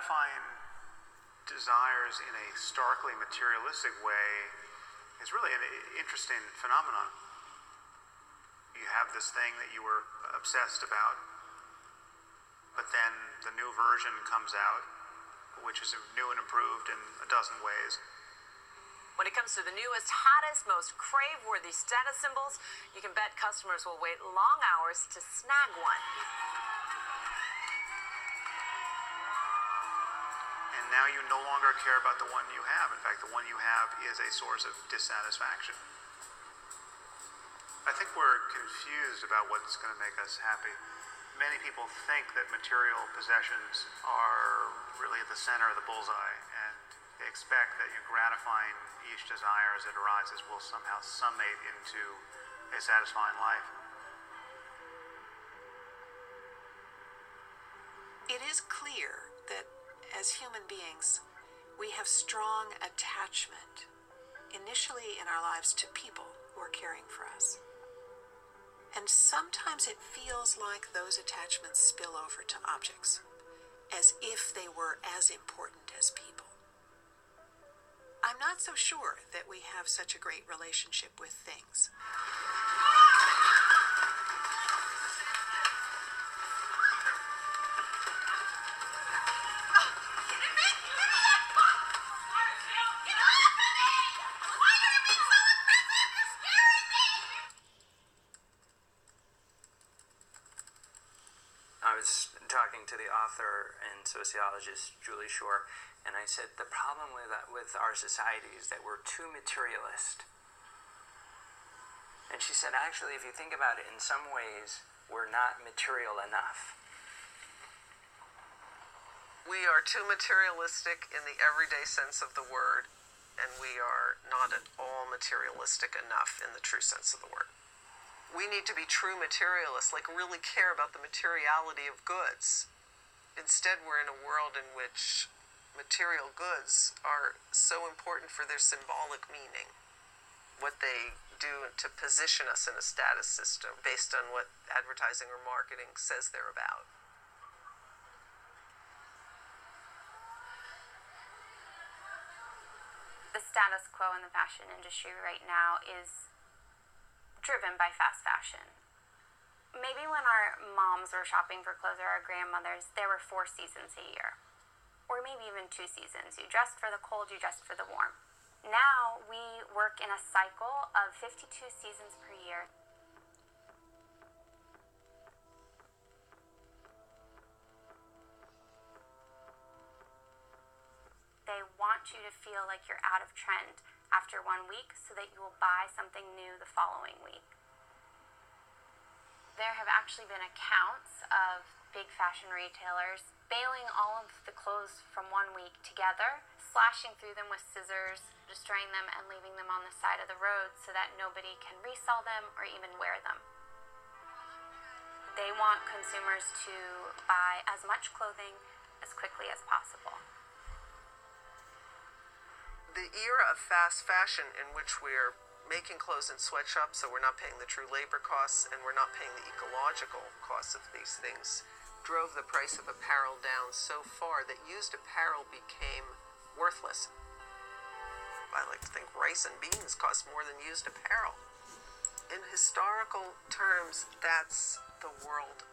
gratifying desires in a starkly materialistic way is really an interesting phenomenon. You have this thing that you were obsessed about, but then the new version comes out, which is new and improved in a dozen ways. When it comes to the newest, hottest, most crave-worthy status symbols, you can bet customers will wait long hours to snag one. And now you no longer care about the one you have. In fact, the one you have is a source of dissatisfaction. I think we're confused about what's going to make us happy. Many people think that material possessions are really at the center of the bullseye, and they expect that gratifying each desire as it arises will somehow summate into a satisfying life. It is clear that as human beings, we have strong attachment, initially in our lives, to people who are caring for us. And sometimes it feels like those attachments spill over to objects, as if they were as important as people. I'm not so sure that we have such a great relationship with things. I was talking to the author and sociologist Julie Shore, and I said the problem with our society is that we're too materialist. And she said, actually, if you think about it, in some ways, we're not material enough. We are too materialistic in the everyday sense of the word, and we are not at all materialistic enough in the true sense of the word. We need to be true materialists, like really care about the materiality of goods. Instead, we're in a world in which material goods are so important for their symbolic meaning, what they do to position us in a status system based on what advertising or marketing says they're about. The status quo in the fashion industry right now is driven by fast fashion. Maybe when our moms were shopping for clothes, or our grandmothers, there were 4 seasons a year. Or maybe even 2 seasons. You dressed for the cold, you dressed for the warm. Now we work in a cycle of 52 seasons per year. They want you to feel like you're out of trend after 1 week so that you will buy something new the following week. There have actually been accounts of big fashion retailers bailing all of the clothes from 1 week together, slashing through them with scissors, destroying them, and leaving them on the side of the road so that nobody can resell them or even wear them. They want consumers to buy as much clothing as quickly as possible. The era of fast fashion, in which we're making clothes in sweatshops, so we're not paying the true labor costs and we're not paying the ecological costs of these things, drove the price of apparel down so far that used apparel became worthless. I like to think rice and beans cost more than used apparel. In historical terms, that's the world